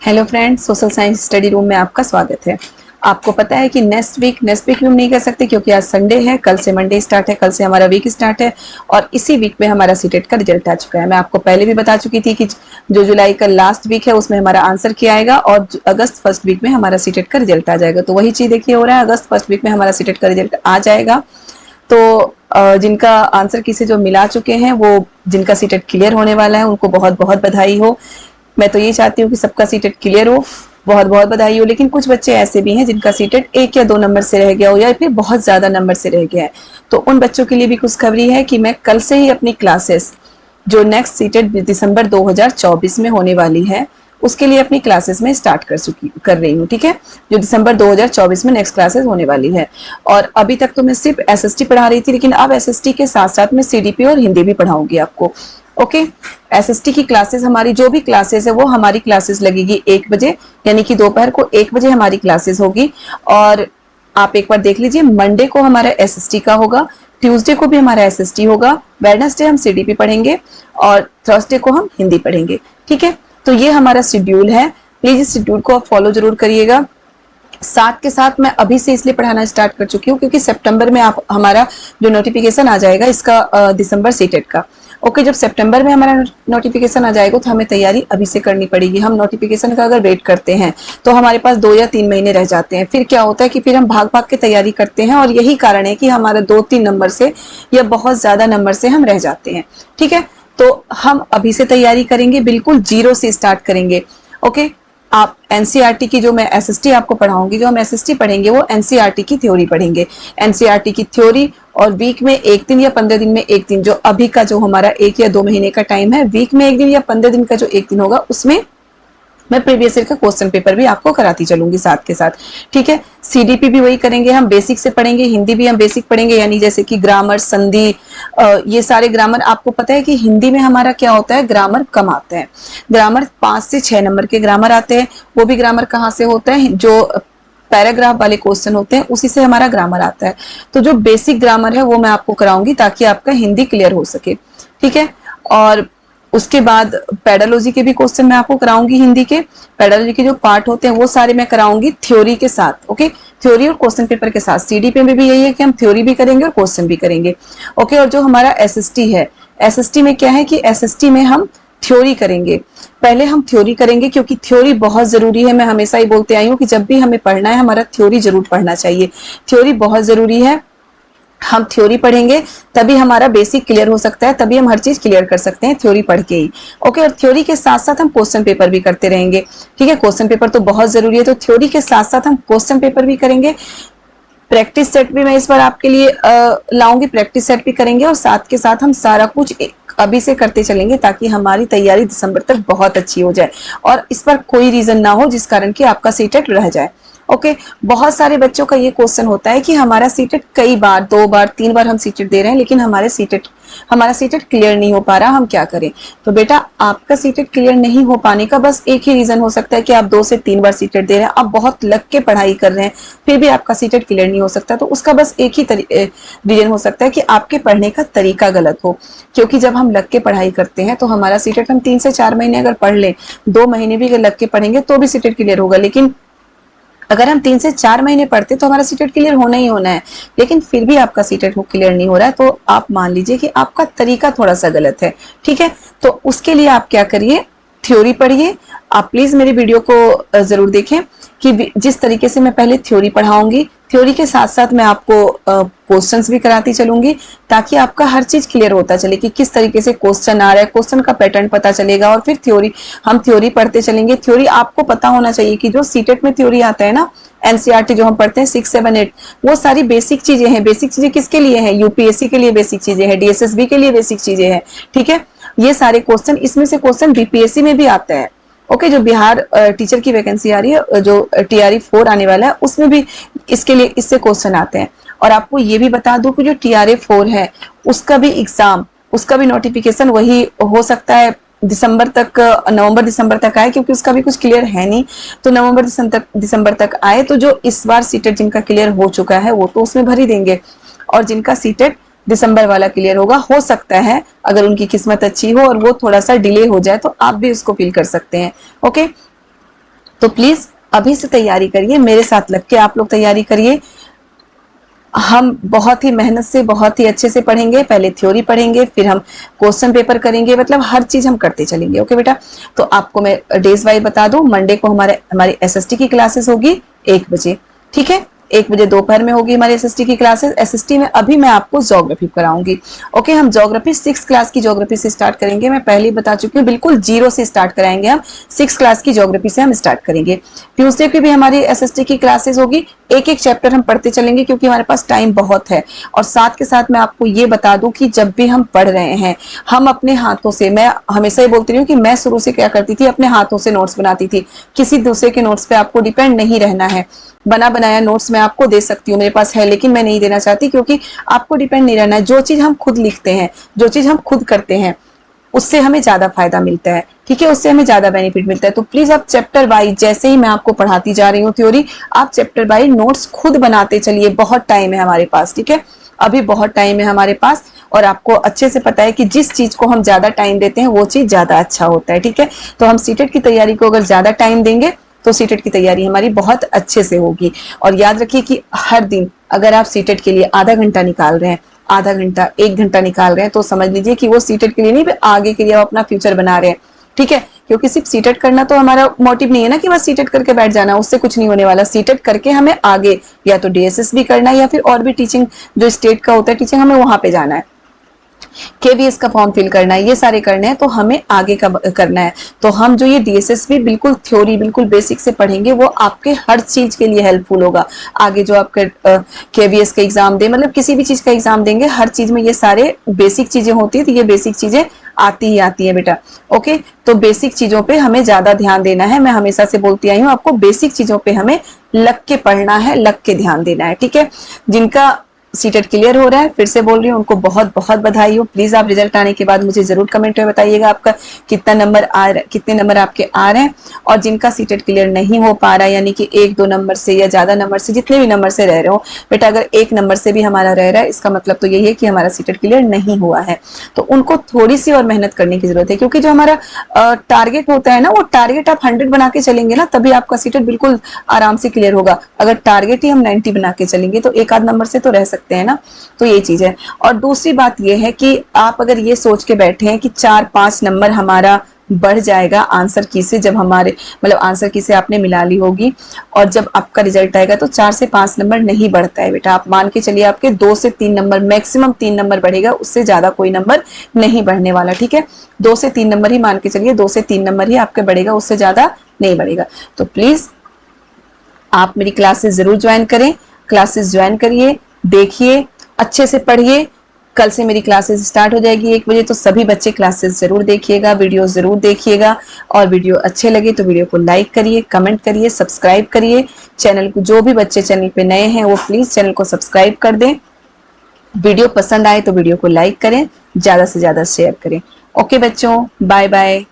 Hello friends, social science study room में आपका स्वागत है। आपको पता है कि नेक्स्ट वीक भी हम नहीं कर सकते क्योंकि आज संडे है, कल से मंडे स्टार्ट है, कल से हमारा वीक स्टार्ट है और इसी वीक में हमारा सीटेट का रिजल्ट आ चुका है। मैं आपको पहले भी बता चुकी थी कि जो जुलाई का लास्ट वीक है उसमें हमारा आंसर किया आएगा और अगस्त फर्स्ट वीक में हमारा सीटेट का रिजल्ट आ जाएगा। तो वही चीज देखिए हो रहा है, अगस्त फर्स्ट वीक में हमारा सीटेट का रिजल्ट आ जाएगा। तो जिनका आंसर किसी जो मिला चुके हैं, वो जिनका सीटेट क्लियर होने वाला है उनको बहुत बहुत बधाई हो। मैं तो ये चाहती हूँ कि सबका सीटेट क्लियर हो, बहुत बहुत बधाई हो। लेकिन कुछ बच्चे ऐसे भी हैं जिनका सीटेट 1 या 2 नंबर से रह गया हो या फिर बहुत ज्यादा नंबर से रह गया है। तो उन बच्चों के लिए भी खुशखबरी है कि मैं कल से ही अपनी क्लासेस जो नेक्स्ट सीटेट दिसंबर 2024 में होने वाली है उसके लिए अपनी क्लासेस में स्टार्ट कर रही हूँ। ठीक है, जो दिसंबर 2024 में नेक्स्ट क्लासेस होने वाली है। और अभी तक तो मैं सिर्फ एसएसटी पढ़ा रही थी, लेकिन अब एसएसटी के साथ साथ मैं सीडीपी और हिंदी भी पढ़ाऊंगी आपको। ओके, एसएसटी की क्लासेस, हमारी जो भी क्लासेस है वो हमारी क्लासेस लगेगी 1 बजे, यानी कि दोपहर को 1 बजे हमारी क्लासेस होगी। और आप एक बार देख लीजिए, मंडे को हमारा एसएसटी का होगा, ट्यूसडे को भी हमारा एसएसटी होगा, वेडनेसडे हम सीडीपी पढ़ेंगे और थर्सडे को हम हिंदी पढ़ेंगे। ठीक है, तो ये हमारा शेड्यूल है। प्लीज इस शेड्यूल को आप फॉलो जरूर करिएगा। साथ के साथ मैं अभी से इसलिए पढ़ाना स्टार्ट कर चुकी हूँ क्योंकि सितंबर में आप हमारा जो नोटिफिकेशन आ जाएगा इसका दिसंबर सीटेट का। ओके, जब सितंबर में हमारा नोटिफिकेशन आ जाएगा तो हमें तैयारी अभी से करनी पड़ेगी। हम नोटिफिकेशन का अगर वेट करते हैं तो हमारे पास 2 या 3 महीने रह जाते हैं। फिर क्या होता है कि फिर हम भाग भाग के तैयारी करते हैं और यही कारण है कि हमारा 2-3 नंबर से या बहुत ज्यादा नंबर से हम रह जाते हैं। ठीक है, तो हम अभी से तैयारी करेंगे, बिल्कुल जीरो से स्टार्ट करेंगे। ओके, आप एनसीईआरटी की जो मैं एसएसटी आपको पढ़ाऊंगी, जो हम एसएसटी पढ़ेंगे वो एनसीईआरटी की थ्योरी पढ़ेंगे। एनसीईआरटी की थ्योरी, और वीक में 1 दिन या 15 दिन में 1 दिन, जो अभी का जो हमारा 1 या 2 महीने का टाइम है, वीक में 1 दिन या 15 दिन का जो 1 दिन होगा उसमें मैं प्रीवियस ईयर का क्वेश्चन पेपर भी आपको कराती चलूंगी साथ के साथ। ठीक है, सीडीपी भी वही करेंगे, हम बेसिक से पढ़ेंगे, हिंदी भी हम बेसिक पढ़ेंगे, यानी जैसे कि ग्रामर, संधि, ये सारे ग्रामर। आपको पता है कि हिंदी में हमारा क्या होता है, ग्रामर कम आता है। ग्रामर 5 से 6 नंबर के ग्रामर आते हैं। वो भी ग्रामर कहाँ से होता है, जो पैराग्राफ वाले क्वेश्चन होते हैं उसी से हमारा ग्रामर आता है। तो जो बेसिक ग्रामर है वो मैं आपको कराऊंगी ताकि आपका हिंदी क्लियर हो सके। ठीक है, और उसके बाद पेडालॉजी के भी क्वेश्चन मैं आपको कराऊंगी। हिंदी के पेडालॉजी के जो पार्ट होते हैं वो सारे मैं कराऊंगी थ्योरी के साथ। ओके, थ्योरी और क्वेश्चन पेपर के साथ। सीडीपी में भी यही है कि हम थ्योरी भी करेंगे और क्वेश्चन भी करेंगे। ओके, और जो हमारा एसएसटी है, एसएसटी में क्या है कि एसएसटी में हम थ्योरी करेंगे। पहले हम थ्योरी करेंगे क्योंकि थ्योरी बहुत जरूरी है। मैं हमेशा ही बोलते आई हूँ कि जब भी हमें पढ़ना है हमारा थ्योरी जरूर पढ़ना चाहिए। थ्योरी बहुत जरूरी है। हम थ्योरी पढ़ेंगे तभी हमारा बेसिक क्लियर हो सकता है, तभी हम हर चीज क्लियर कर सकते हैं थ्योरी पढ़ के ही। ओके, और थ्योरी के साथ साथ हम क्वेश्चन पेपर भी करते रहेंगे। ठीक है, क्वेश्चन पेपर तो बहुत जरूरी है, तो थ्योरी के साथ साथ हम क्वेश्चन पेपर भी करेंगे। प्रैक्टिस सेट भी मैं इस बार आपके लिए लाऊंगी, प्रैक्टिस सेट भी करेंगे और साथ के साथ हम सारा कुछ अभी से करते चलेंगे ताकि हमारी तैयारी दिसंबर तक बहुत अच्छी हो जाए और इस पर कोई रीजन ना हो जिस कारण कि आपका सीटेट रह जाए। ओके, बहुत सारे बच्चों का ये क्वेश्चन होता है कि हमारा सीटेट कई बार, 2 बार 3 बार हम सीटेट दे रहे हैं लेकिन हमारा सीटेट क्लियर नहीं हो पा रहा, हम क्या करें। तो बेटा, आपका सीटेट क्लियर नहीं हो पाने का बस एक ही रीजन हो सकता है कि आप 2 से 3 बार सीटेट दे रहे हैं, आप बहुत लग के पढ़ाई कर रहे हैं, फिर भी आपका सीटेट क्लियर नहीं हो सकता। तो उसका बस एक ही रीजन हो सकता है कि आपके पढ़ने का तरीका गलत हो। क्योंकि जब हम लग के पढ़ाई करते हैं तो हमारा सीटेट, हम 3 से 4 महीने अगर पढ़ लें, 2 महीने भी अगर लग के पढ़ेंगे तो भी सीटेट क्लियर होगा। लेकिन अगर हम 3 से 4 महीने पढ़ते तो हमारा सीटेट क्लियर होना ही होना है, लेकिन फिर भी आपका सीटेट क्लियर नहीं हो रहा है, तो आप मान लीजिए कि आपका तरीका थोड़ा सा गलत है। ठीक है, तो उसके लिए आप क्या करिए, थ्योरी पढ़िए। आप प्लीज मेरी वीडियो को जरूर देखें कि जिस तरीके से मैं पहले थ्योरी पढ़ाऊंगी, थ्योरी के साथ साथ मैं आपको क्वेश्चंस भी कराती चलूंगी ताकि आपका हर चीज क्लियर होता चले कि किस तरीके से क्वेश्चन आ रहा है, क्वेश्चन का पैटर्न पता चलेगा। और फिर हम थ्योरी पढ़ते चलेंगे। थ्योरी आपको पता होना चाहिए कि जो सीटेट में थ्योरी आता है ना, एनसीईआरटी जो हम पढ़ते हैं 6, 7, 8, वो सारी बेसिक चीजें हैं। बेसिक चीजें किसके लिए है, यूपीएससी के लिए बेसिक चीजें हैं, डीएसएसबी के लिए बेसिक चीजें हैं। ठीक है, ये सारे क्वेश्चन, इसमें से क्वेश्चन बीपीएससी में भी आता है। ओके, जो बिहार टीचर की वैकेंसी आ रही है, जो टीआरई 4 आने वाला है, उसमें भी इससे क्वेश्चन आते हैं। और आपको ये भी बता दूं कि जो टीआरई 4 है उसका भी एग्जाम, उसका भी नोटिफिकेशन वही हो सकता है दिसंबर तक, नवंबर दिसंबर तक आए, क्योंकि उसका भी कुछ क्लियर है नहीं। तो नवंबर दिसंबर तक आए तो जो इस बार सीटेट जिनका क्लियर हो चुका है वो तो उसमें भर ही देंगे, और जिनका सीटेट दिसंबर वाला क्लियर होगा, हो सकता है अगर उनकी किस्मत अच्छी हो और वो थोड़ा सा डिले हो जाए तो आप भी उसको फील कर सकते हैं। ओके, तो प्लीज अभी से तैयारी करिए, मेरे साथ लग के आप लोग तैयारी करिए। हम बहुत ही मेहनत से बहुत ही अच्छे से पढ़ेंगे, पहले थ्योरी पढ़ेंगे, फिर हम क्वेश्चन पेपर करेंगे, मतलब हर चीज हम करते चलेंगे। ओके बेटा, तो आपको मैं डेज वाइज बता दूं, मंडे को हमारी एसएसटी की क्लासेस होगी 1 बजे, ठीक है, 1 बजे दोपहर में होगी हमारी एसएसटी की क्लासेस। एसएसटी में अभी मैं आपको ज्योग्राफी कराऊंगी। ओके, हम ज्योग्राफी 6 क्लास की ज्योग्राफी से स्टार्ट करेंगे। मैं पहले ही बता चुकी हूँ, बिल्कुल जीरो से स्टार्ट कराएंगे हम, 6 क्लास की ज्योग्राफी से हम स्टार्ट करेंगे। ट्यूसडे की भी हमारी एसएसटी की क्लासेस होगी, एक एक चैप्टर हम पढ़ते चलेंगे क्योंकि हमारे पास टाइम बहुत है। और साथ के साथ मैं आपको ये बता दूं कि जब भी हम पढ़ रहे हैं, हम अपने हाथों से, मैं हमेशा ही बोलती रही हूँ कि मैं शुरू से क्या करती थी, अपने हाथों से नोट्स बनाती थी। किसी दूसरे के नोट्स पे आपको डिपेंड नहीं रहना है। बना बनाया नोट्स मैं आपको दे सकती हूँ, मेरे पास है, लेकिन मैं नहीं देना चाहती क्योंकि आपको डिपेंड नहीं रहना है। जो चीज हम खुद लिखते हैं, जो चीज हम खुद करते हैं, उससे हमें ज्यादा फायदा मिलता है, ठीक है, उससे हमें ज्यादा बेनिफिट मिलता है। तो प्लीज आप चैप्टर वाइज, जैसे ही मैं आपको पढ़ाती जा रही हूँ थ्योरी, आप चैप्टर वाइज नोट्स खुद बनाते चलिए। बहुत टाइम है हमारे पास, ठीक है, अभी बहुत टाइम है हमारे पास, और आपको अच्छे से पता है कि जिस चीज को हम ज्यादा टाइम देते हैं वो चीज ज्यादा अच्छा होता है, ठीक है। तो हम सीटेट की तैयारी को अगर ज्यादा टाइम देंगे तो सीटेट की तैयारी हमारी बहुत अच्छे से होगी। और याद रखिए कि हर दिन अगर आप सीटेट के लिए आधा घंटा निकाल रहे हैं, आधा घंटा 1 घंटा निकाल रहे हैं, तो समझ लीजिए कि वो सीटेट के लिए नहीं, आगे के लिए आप अपना फ्यूचर बना रहे हैं, ठीक है। क्योंकि सिर्फ सीटेट करना तो हमारा मोटिव नहीं है ना कि बस सीटेट करके बैठ जाना, उससे कुछ नहीं होने वाला। सीटेट करके हमें आगे या तो डीएसएस भी करना है या फिर और भी टीचिंग जो स्टेट का होता है टीचिंग, हमें वहां पे जाना है, केवीएस का फॉर्म फिल करना है, ये सारे करने हैं, तो हमें आगे का करना है। तो हम जो ये डीएसएस भी बिल्कुल थ्योरी बिल्कुल बेसिक से पढ़ेंगे, वो आपके हर चीज के लिए हेल्पफुल होगा। आगे जो आपके केवीएस का एग्जाम दे, मतलब किसी भी चीज का एग्जाम देंगे, हर चीज में ये सारे बेसिक चीजें होती है, तो ये बेसिक चीजें आती ही आती है बेटा। ओके, तो बेसिक चीजों पे हमें ज्यादा ध्यान देना है। मैं हमेशा से बोलती आई हूँ आपको, बेसिक चीजों पे हमें लग के पढ़ना है, लग के ध्यान देना है, ठीक है। जिनका सीटेट क्लियर हो रहा है, फिर से बोल रही हूँ, उनको बहुत बहुत बधाई हो। प्लीज आप रिजल्ट आने के बाद मुझे जरूर कमेंट में बताइएगा आपका कितना नंबर आ रहा है, कितने नंबर आपके आ रहे हैं। और जिनका सीटेट क्लियर नहीं हो पा रहा है, यानी कि 1-2 नंबर से या ज्यादा नंबर से, जितने भी नंबर से रह रहे हो बेटा, अगर 1 नंबर से भी हमारा रह रहा है, इसका मतलब तो यही है कि हमारा सीटेट क्लियर नहीं हुआ है। तो उनको थोड़ी सी और मेहनत करने की जरूरत है, क्योंकि जो हमारा टारगेट होता है ना, वो टारगेट आप 100 बना के चलेंगे ना, तभी आपका सीटेट बिल्कुल आराम से क्लियर होगा। अगर टारगेट ही हम 90 बना के चलेंगे तो 1-आध नंबर से तो रह सकते हैं ना। तो ये चीज है। और दूसरी बात ये है कि आप अगर ये सोच के बैठे हैं कि 4-5 नंबर हमारा बढ़ जाएगा आंसर की से, जब हमारे मतलब आंसर की से आपने मिला ली होगी और जब आपका रिजल्ट आएगा, तो 4 से 5 नंबर नहीं बढ़ता है बेटा। आप मान के चलिए आपके 2 से 3 नंबर, मैक्सिमम 3 नंबर बढ़ेगा, उससे ज्यादा कोई नंबर नहीं बढ़ने वाला, ठीक है। 2 से 3 नंबर ही मान के चलिए, 2 से 3 नंबर ही आपके बढ़ेगा, उससे ज्यादा नहीं बढ़ेगा। तो प्लीज आप मेरी क्लासेस जरूर ज्वाइन करें, क्लासेस ज्वाइन करिए, देखिए, अच्छे से पढ़िए। कल से मेरी क्लासेस स्टार्ट हो जाएगी 1 बजे, तो सभी बच्चे क्लासेस जरूर देखिएगा, वीडियो जरूर देखिएगा। और वीडियो अच्छे लगे तो वीडियो को लाइक करिए, कमेंट करिए, सब्सक्राइब करिए चैनल को। जो भी बच्चे चैनल पे नए हैं वो प्लीज चैनल को सब्सक्राइब कर दें। वीडियो पसंद आए तो वीडियो को लाइक करें, ज्यादा से ज्यादा शेयर करें। ओके बच्चों, बाय बाय।